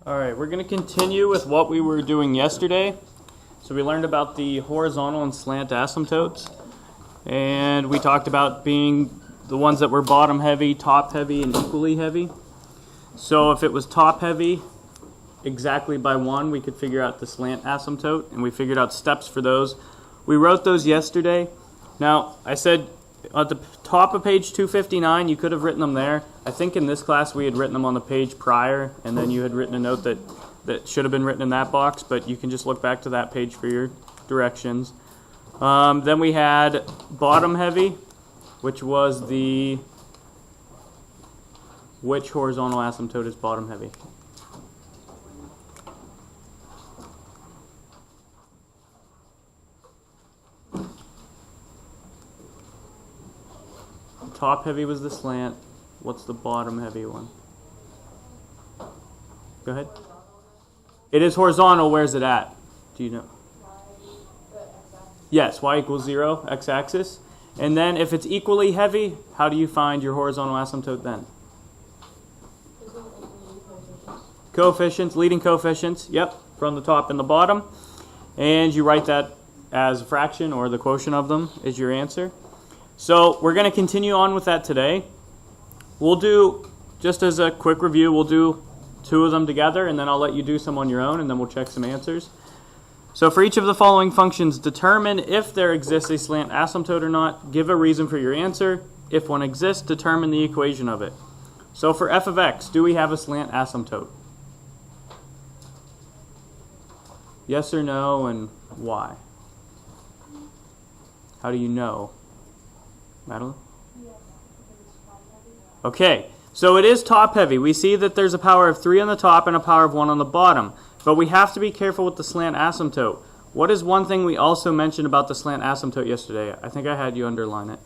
All right, we're going to continue with what we were doing yesterday. So we learned about the horizontal and slant asymptotes, and we talked about being the ones that were bottom heavy, top heavy, and equally heavy. So if it was top heavy, exactly by 1, we could figure out the slant asymptote, and we figured out steps for those. We wrote those yesterday. Now, I said at the top of page 259, you could have written them there. I think in this class we had written them on the page prior, and then you had written a note that should have been written in that box, but you can just look back to that page for your directions. Then we had bottom heavy, which was which horizontal asymptote is bottom heavy? Top heavy was the slant. What's the bottom heavy one? Go ahead. It is horizontal. Where's it at? Do you know? Yes, y equals 0, x-axis. And then if it's equally heavy, how do you find your horizontal asymptote then? Coefficients, leading coefficients, yep, from the top and the bottom. And you write that as a fraction, or the quotient of them is your answer. So we're going to continue on with that today. We'll do, just as a quick review, we'll do 2 of them together, and then I'll let you do some on your own, and then we'll check some answers. So for each of the following functions, determine if there exists a slant asymptote or not. Give a reason for your answer. If one exists, determine the equation of it. So for f of x, do we have a slant asymptote? Yes or no, and why? How do you know? Madeline? Okay, so it is top heavy. We see that there's a power of 3 on the top and a power of 1 on the bottom. But we have to be careful with the slant asymptote. What is one thing we also mentioned about the slant asymptote yesterday? I think I had you underline it.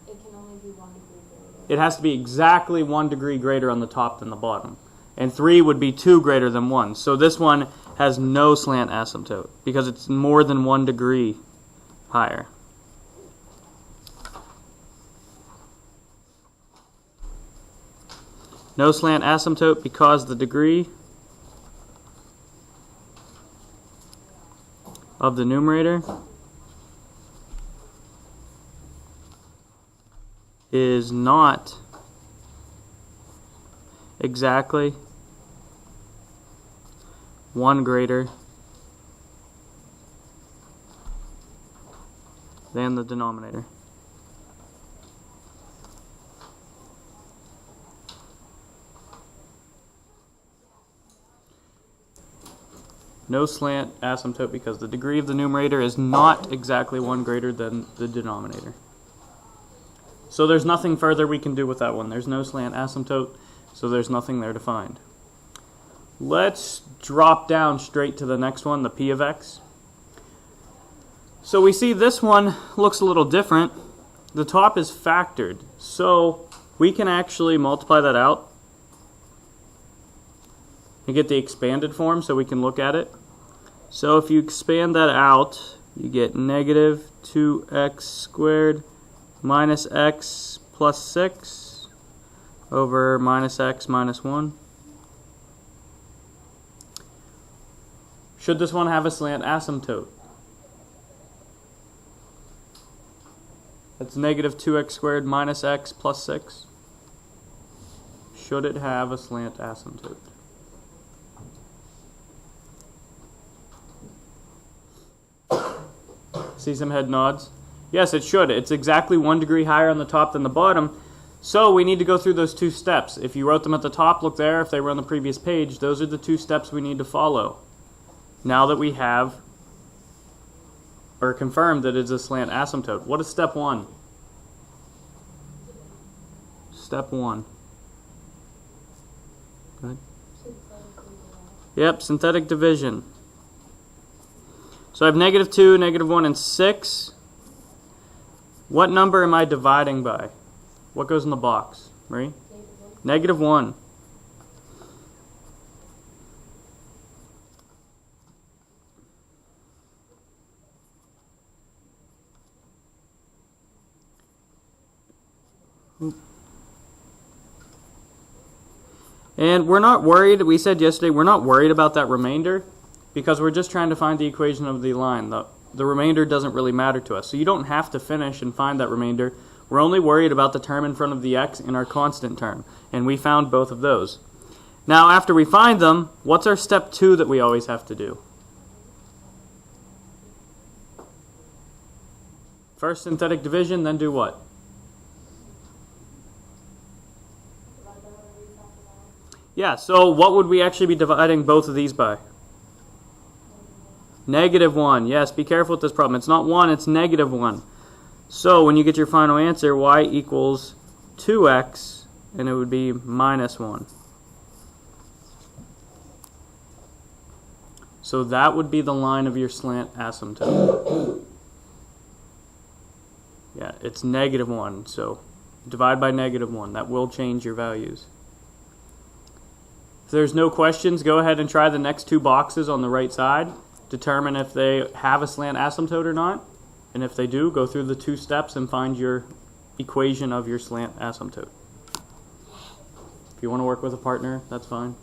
It can only be 1 degree greater. It has to be exactly 1 degree greater on the top than the bottom. And 3 would be 2 greater than 1. So this one has no slant asymptote because it's more than 1 degree higher. No slant asymptote because the degree of the numerator is not exactly 1 greater than the denominator. No slant asymptote because the degree of the numerator is not exactly 1 greater than the denominator. So there's nothing further we can do with that one. There's no slant asymptote, so there's nothing there to find. Let's drop down straight to the next one, the p of x. So we see this one looks a little different. The top is factored, so we can actually multiply that out and get the expanded form so we can look at it. So if you expand that out, you get negative 2x squared minus x plus 6 over minus x minus 1. Should this one have a slant asymptote? That's negative 2x squared minus x plus 6. Should it have a slant asymptote? See some head nods? Yes, it should. It's exactly 1 degree higher on the top than the bottom. So we need to go through those 2 steps. If you wrote them at the top, look there. If they were on the previous page, those are the 2 steps we need to follow. Now that we have, or confirmed that it's a slant asymptote. What is step 1? Step 1. Go ahead. Yep, synthetic division. So I have negative 2, negative 1, and 6. What number am I dividing by? What goes in the box? Marie? Negative 1. And we're not worried, we said yesterday, we're not worried about that remainder because we're just trying to find the equation of the line. The remainder doesn't really matter to us. So you don't have to finish and find that remainder. We're only worried about the term in front of the x and our constant term. And we found both of those. Now after we find them, what's our step 2 that we always have to do? First synthetic division, then do what? Yeah, so what would we actually be dividing both of these by? -1. Yes, be careful with this problem. It's not 1, it's -1. So when you get your final answer, y equals 2x, and it would be -1. So that would be the line of your slant asymptote. Yeah, it's -1, so divide by -1. That will change your values. If there's no questions, go ahead and try the next 2 boxes on the right side. Determine if they have a slant asymptote or not. And if they do, go through the 2 steps and find your equation of your slant asymptote. If you want to work with a partner, that's fine.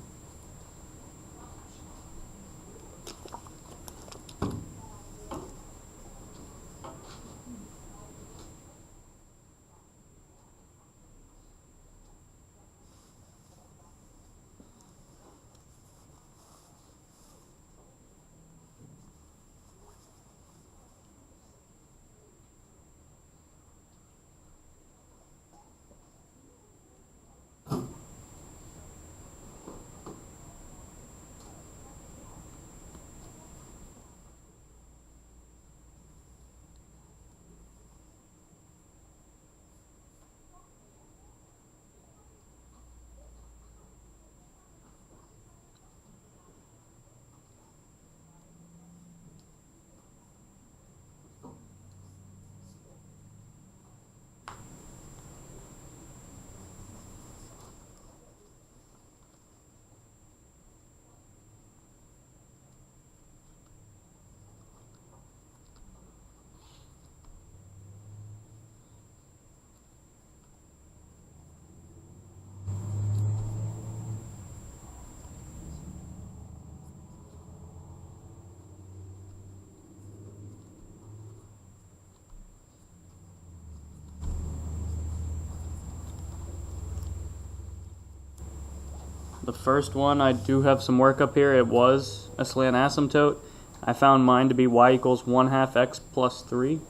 The first one, I do have some work up here. It was a slant asymptote. I found mine to be y equals 1/2 x plus 3.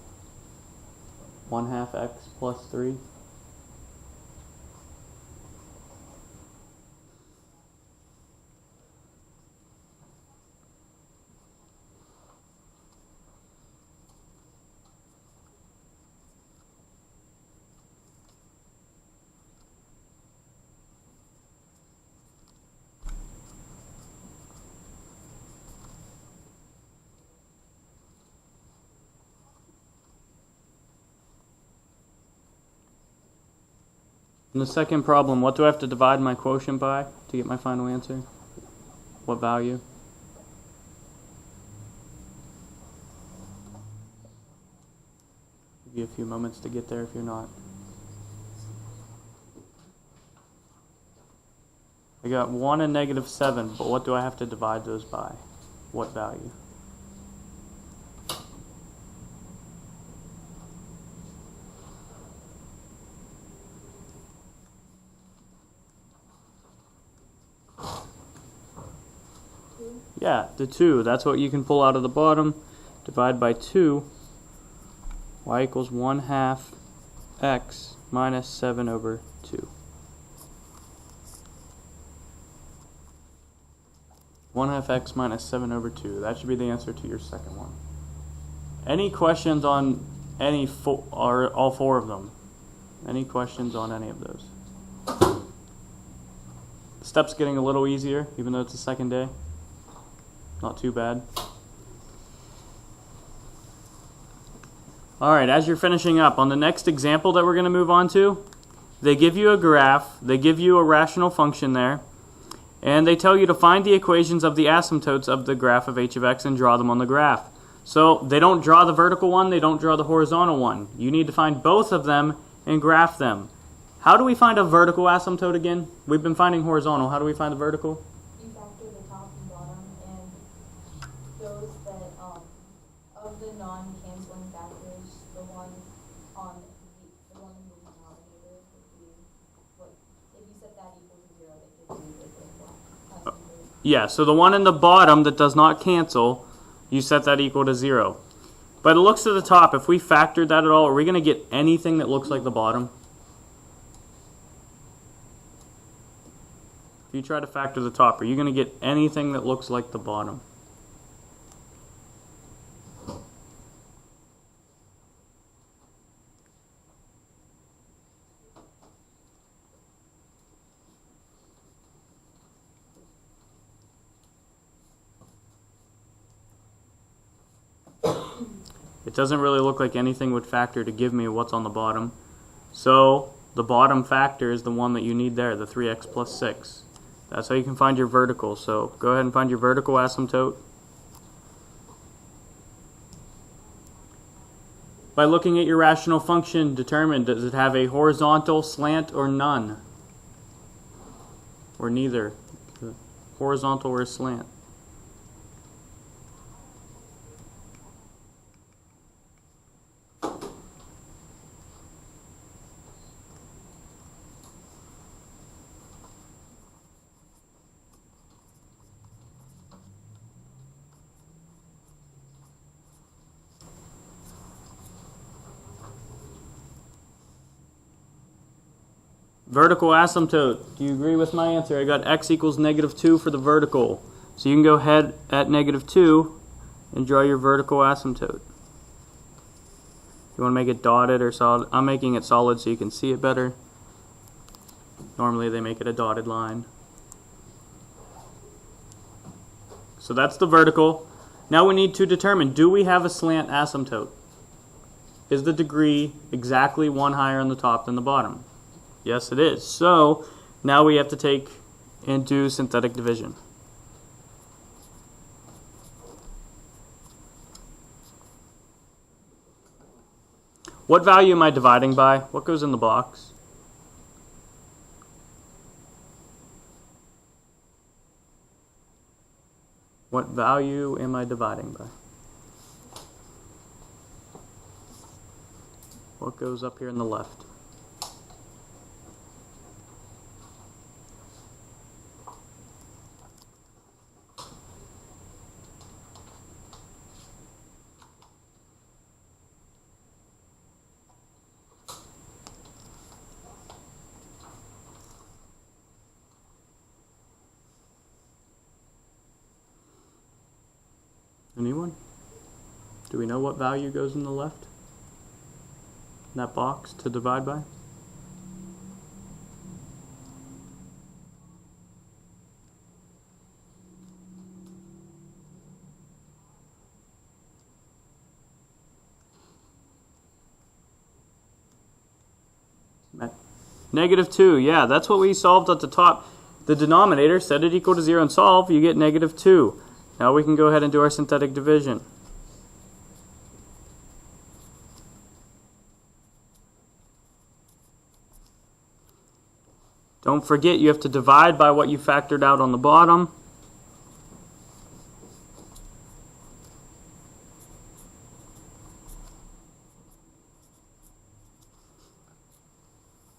1/2 x plus 3. In the second problem, what do I have to divide my quotient by to get my final answer? What value? Give you a few moments to get there if you're not. I got 1 and -7, but what do I have to divide those by? What value? Yeah, the 2. That's what you can pull out of the bottom. Divide by 2. Y equals 1/2 x minus 7 over 2. 1/2 x minus 7 over 2. That should be the answer to your second one. Any questions on any or all 4 of them? Any questions on any of those? The step's getting a little easier, even though it's the second day. Not too bad. Alright, as you're finishing up, on the next example that we're going to move on to, they give you a graph, they give you a rational function there, and they tell you to find the equations of the asymptotes of the graph of h of x and draw them on the graph. So they don't draw the vertical one, they don't draw the horizontal one. You need to find both of them and graph them. How do we find a vertical asymptote again? We've been finding horizontal. How do we find the vertical? You factor the top and bottom, and those that, of the non-canceling factors, the one the one in the denominator would be, what, if you set that equal to 0, that gives you the asymptote. Yeah, so the one in the bottom that does not cancel, you set that equal to 0. By the looks of the top, if we factored that at all, are we going to get anything that looks like the bottom? If you try to factor the top, are you going to get anything that looks like the bottom? It doesn't really look like anything would factor to give me what's on the bottom. So the bottom factor is the one that you need there, the 3x plus 6. That's how you can find your vertical. So go ahead and find your vertical asymptote. By looking at your rational function, determine, does it have a horizontal, slant, or none? Or neither. Horizontal or slant. Vertical asymptote. Do you agree with my answer? I got x equals -2 for the vertical. So you can go ahead at -2 and draw your vertical asymptote. You want to make it dotted or solid? I'm making it solid so you can see it better. Normally they make it a dotted line. So that's the vertical. Now we need to determine, do we have a slant asymptote? Is the degree exactly one higher on the top than the bottom? Yes, it is. So now we have to take and do synthetic division. What value am I dividing by? What goes in the box? What value am I dividing by? What goes up here in the left? Anyone? Do we know what value goes in the left? In that box to divide by? -2, yeah, that's what we solved at the top. The denominator, set it equal to 0 and solve, you get -2. Now we can go ahead and do our synthetic division. Don't forget you have to divide by what you factored out on the bottom.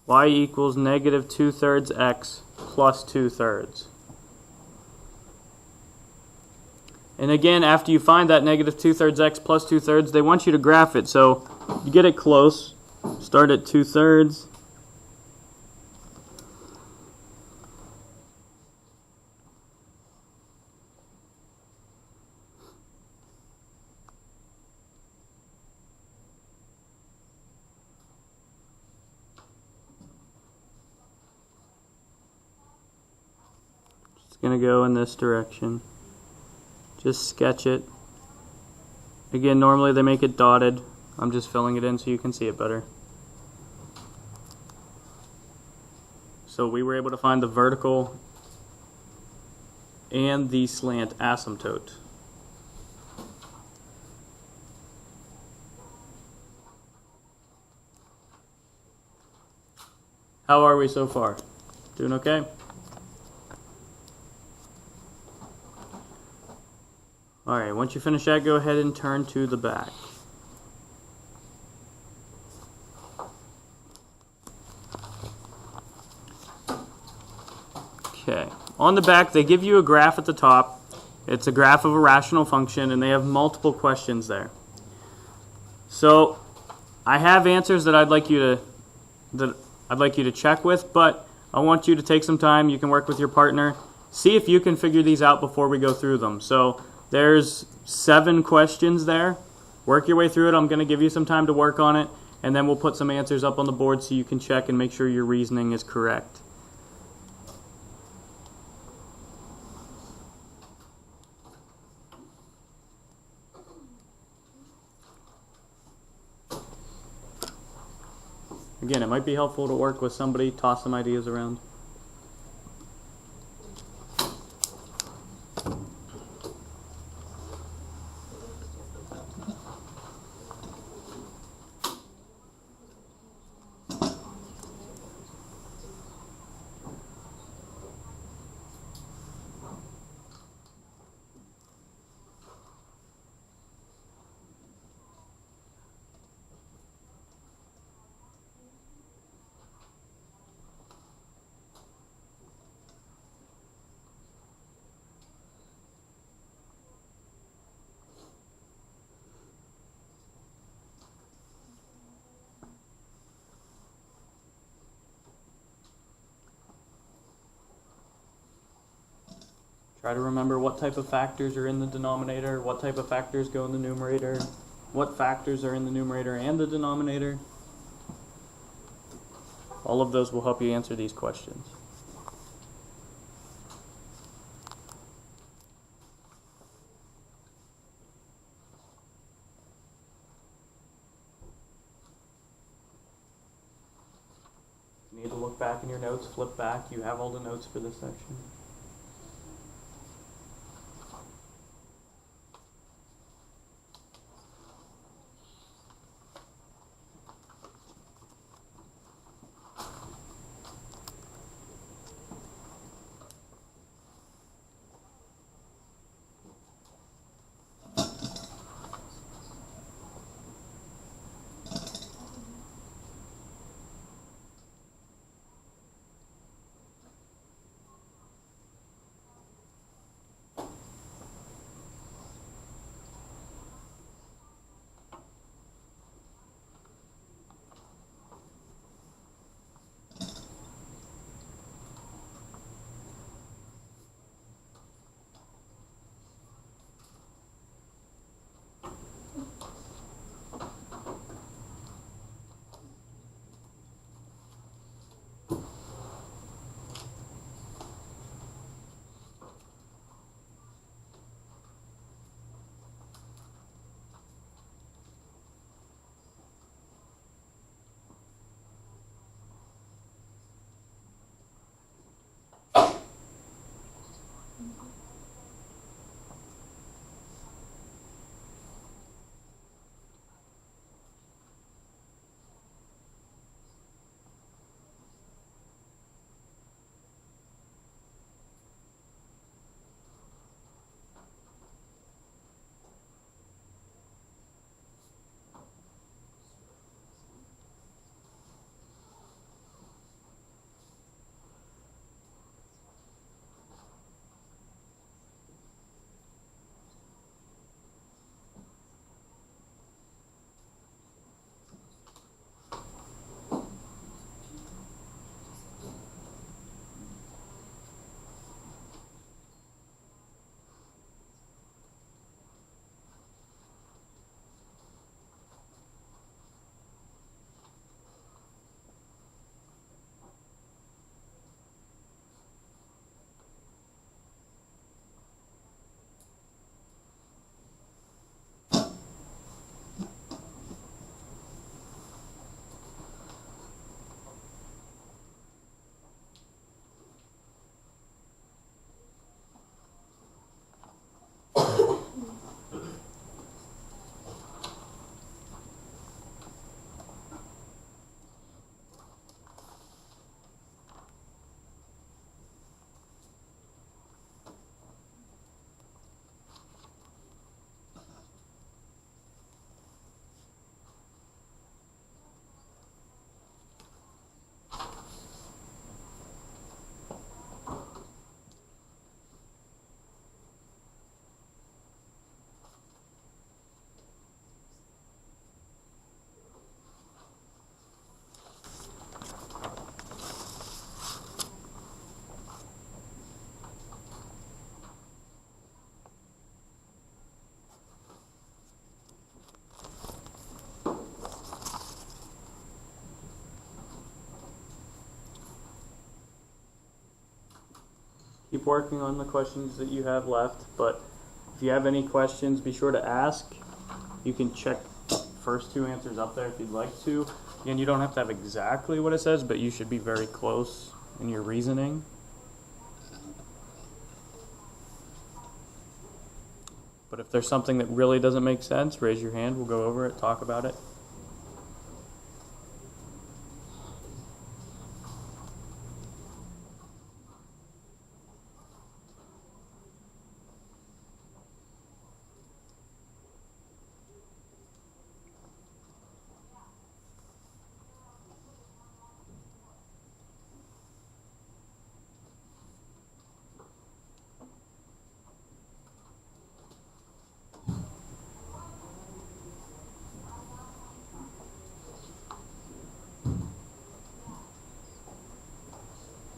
Y equals -2/3 x plus 2/3. And again, after you find that -2/3 x plus 2/3, they want you to graph it. So you get it close. Start at 2/3. It's going to go in this direction. Just sketch it. Again, normally they make it dotted. I'm just filling it in so you can see it better. So we were able to find the vertical and the slant asymptote. How are we so far? Doing okay? Alright, once you finish that, go ahead and turn to the back. Okay, on the back they give you a graph at the top. It's a graph of a rational function and they have multiple questions there. So I have answers that I'd like you to check with, but I want you to take some time. You can work with your partner. See if you can figure these out before we go through them. So there's 7 questions there. Work your way through it. I'm going to give you some time to work on it, and then we'll put some answers up on the board so you can check and make sure your reasoning is correct. Again, it might be helpful to work with somebody, toss some ideas around. Try to remember what type of factors are in the denominator, what type of factors go in the numerator, what factors are in the numerator and the denominator. All of those will help you answer these questions. If you need to look back in your notes, flip back. You have all the notes for this section. keep working on the questions that you have left, but if you have any questions, be sure to ask. You can check first two answers up there if you'd like to. Again, you don't have to have exactly what it says, but you should be very close in your reasoning. But if there's something that really doesn't make sense, raise your hand, we'll go over it, talk about it.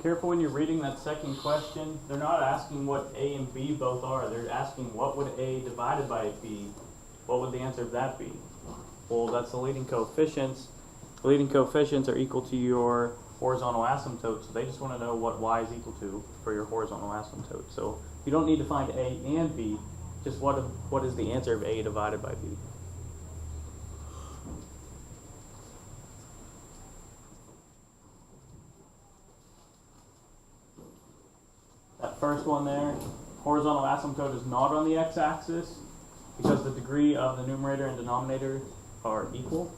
Careful when you're reading that second question. They're not asking what A and B both are. They're asking what would A divided by B, what would the answer of that be? Well, that's the leading coefficients. The leading coefficients are equal to your horizontal asymptote, so they just want to know what y is equal to for your horizontal asymptote. So you don't need to find A and B, just what is the answer of A divided by B. That first one there, horizontal asymptote is not on the x-axis because the degree of the numerator and denominator are equal.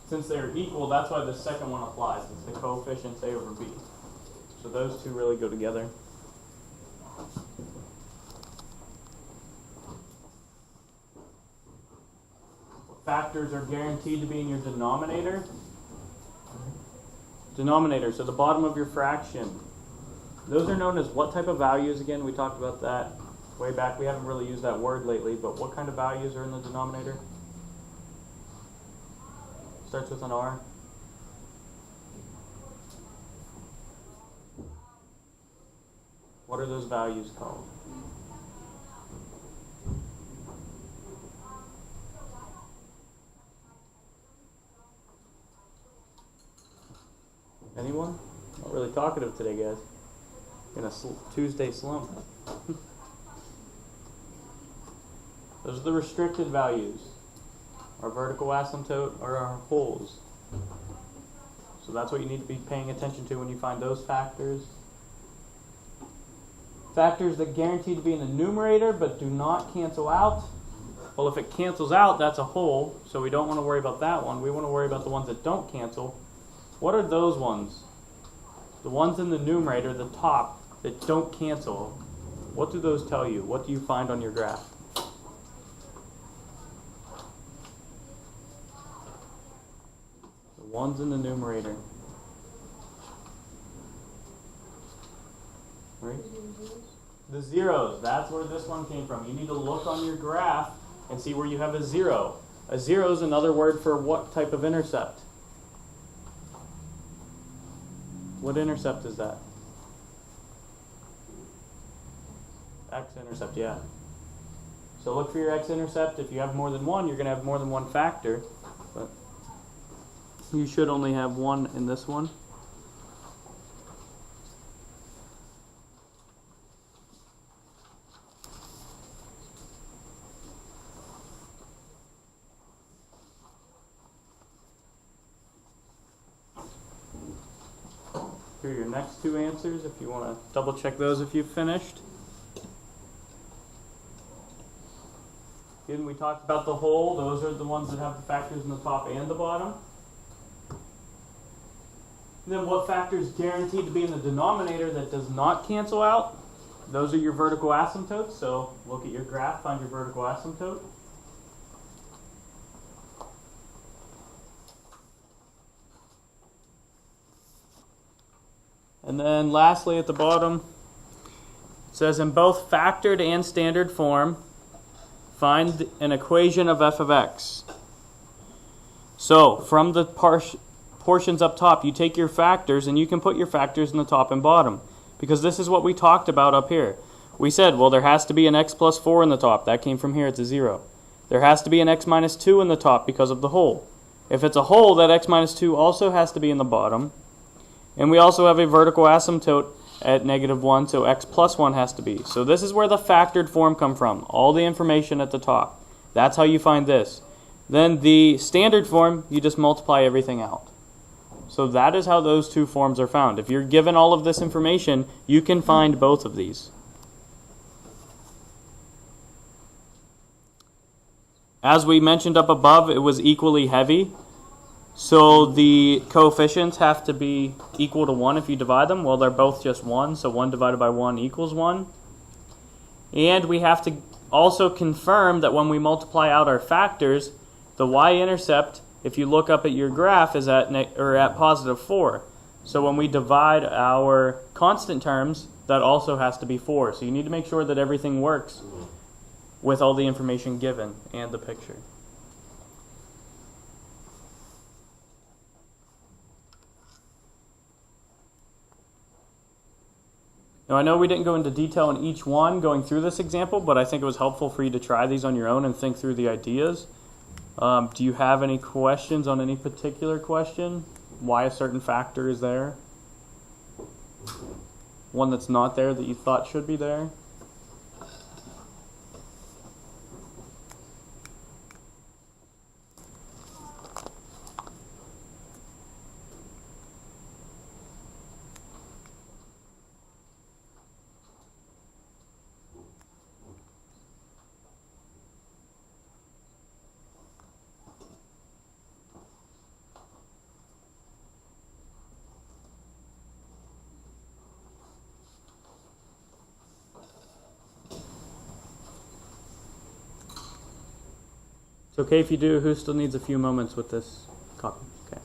Since they're equal, that's why the second one applies. It's the coefficients A over B. So those two really go together. Factors are guaranteed to be in your denominator. Denominator, so the bottom of your fraction. Those are known as what type of values again? We talked about that way back. We haven't really used that word lately, but what kind of values are in the denominator? Starts with an R. What are those values called? Anyone? Not really talkative today, guys. In a Tuesday slump. Those are the restricted values. Our vertical asymptote are our holes. So that's what you need to be paying attention to when you find those factors. Factors that guarantee to be in the numerator but do not cancel out. Well, if it cancels out, that's a hole, so we don't want to worry about that one. We want to worry about the ones that don't cancel. What are those ones? The ones in the numerator, the top, that don't cancel. What do those tell you? What do you find on your graph? The ones in the numerator. Right? The zeros. That's where this one came from. You need to look on your graph and see where you have a zero. A zero is another word for what type of intercept? What intercept is that? X-intercept, yeah. So look for your x-intercept. If you have more than one, you're going to have more than one factor. But you should only have one in this one. Here are your next two answers if you want to double check those if you've finished. Again, we talked about the whole. Those are the ones that have the factors in the top and the bottom. And then what factors guaranteed to be in the denominator that does not cancel out? Those are your vertical asymptotes. So look at your graph, find your vertical asymptote. And then lastly at the bottom, it says in both factored and standard form, find an equation of f of x. So from the portions up top, you take your factors and you can put your factors in the top and bottom. Because this is what we talked about up here. We said, well, there has to be an x plus 4 in the top. That came from here, it's a 0. There has to be an x minus 2 in the top because of the whole. If it's a whole, that x minus 2 also has to be in the bottom. And we also have a vertical asymptote at -1, so x plus 1 has to be. So this is where the factored form come from, all the information at the top. That's how you find this. Then the standard form, you just multiply everything out. So that is how those two forms are found. If you're given all of this information, you can find both of these. As we mentioned up above, it was equally heavy. So the coefficients have to be equal to 1 if you divide them. Well, they're both just 1, so 1 divided by 1 equals 1. And we have to also confirm that when we multiply out our factors, the y-intercept, if you look up at your graph, is at positive 4. So when we divide our constant terms, that also has to be 4. So you need to make sure that everything works with all the information given and the picture. Now, I know we didn't go into detail in each one going through this example, but I think it was helpful for you to try these on your own and think through the ideas. Do you have any questions on any particular question? Why a certain factor is there? One that's not there that you thought should be there? It's okay if you do. Who still needs a few moments with this copy? Okay.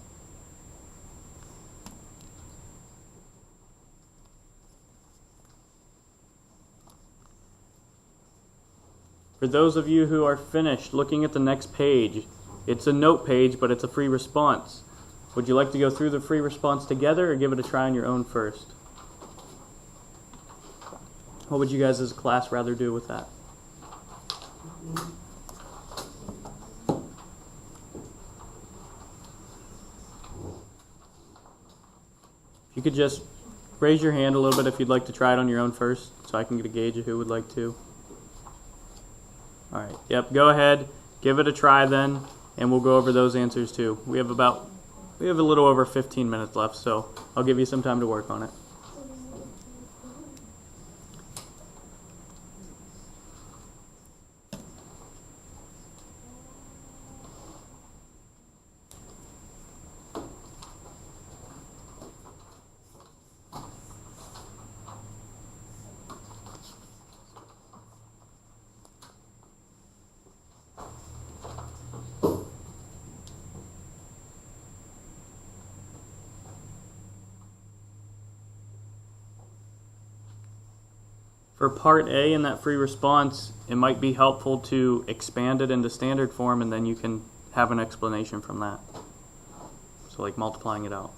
For those of you who are finished looking at the next page, it's a note page, but it's a free response. Would you like to go through the free response together or give it a try on your own first? What would you guys as a class rather do with that? You could just raise your hand a little bit if you'd like to try it on your own first, so I can get a gauge of who would like to. All right, yep, go ahead, give it a try then, and we'll go over those answers too. We have a little over 15 minutes left, so I'll give you some time to work on it. For part A in that free response, it might be helpful to expand it into standard form, and then you can have an explanation from that. So like multiplying it out.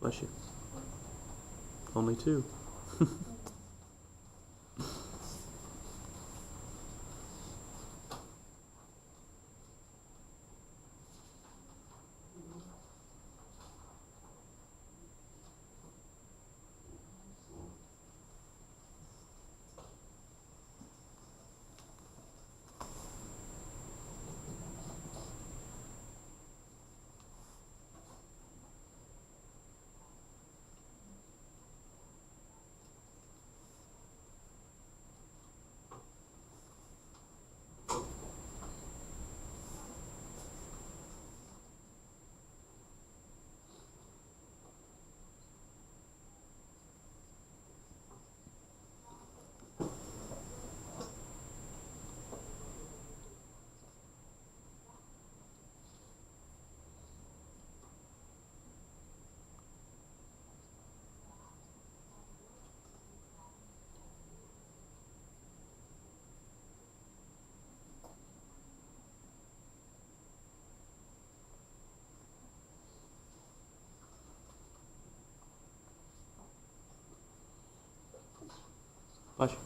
Bless you. Only 2. Hush.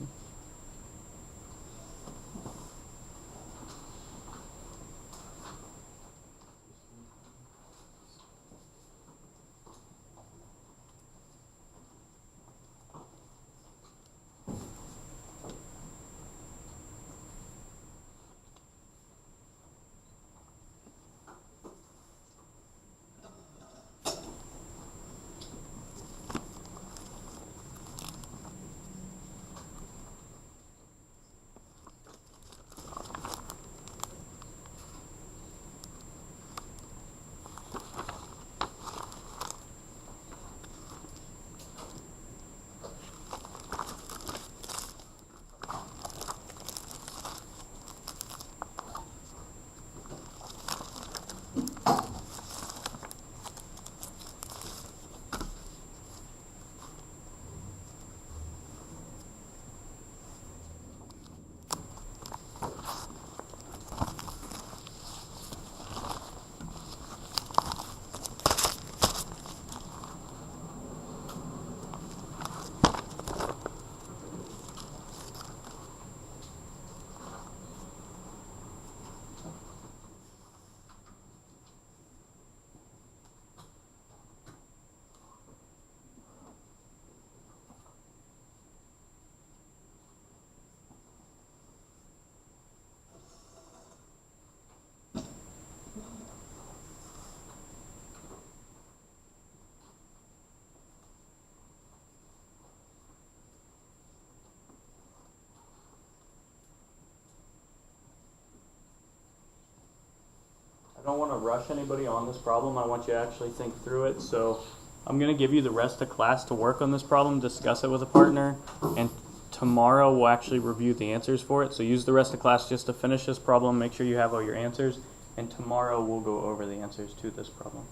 I don't want to rush anybody on this problem. I want you to actually think through it. So I'm going to give you the rest of class to work on this problem, discuss it with a partner, and tomorrow we'll actually review the answers for it. So use the rest of class just to finish this problem, make sure you have all your answers, and tomorrow we'll go over the answers to this problem.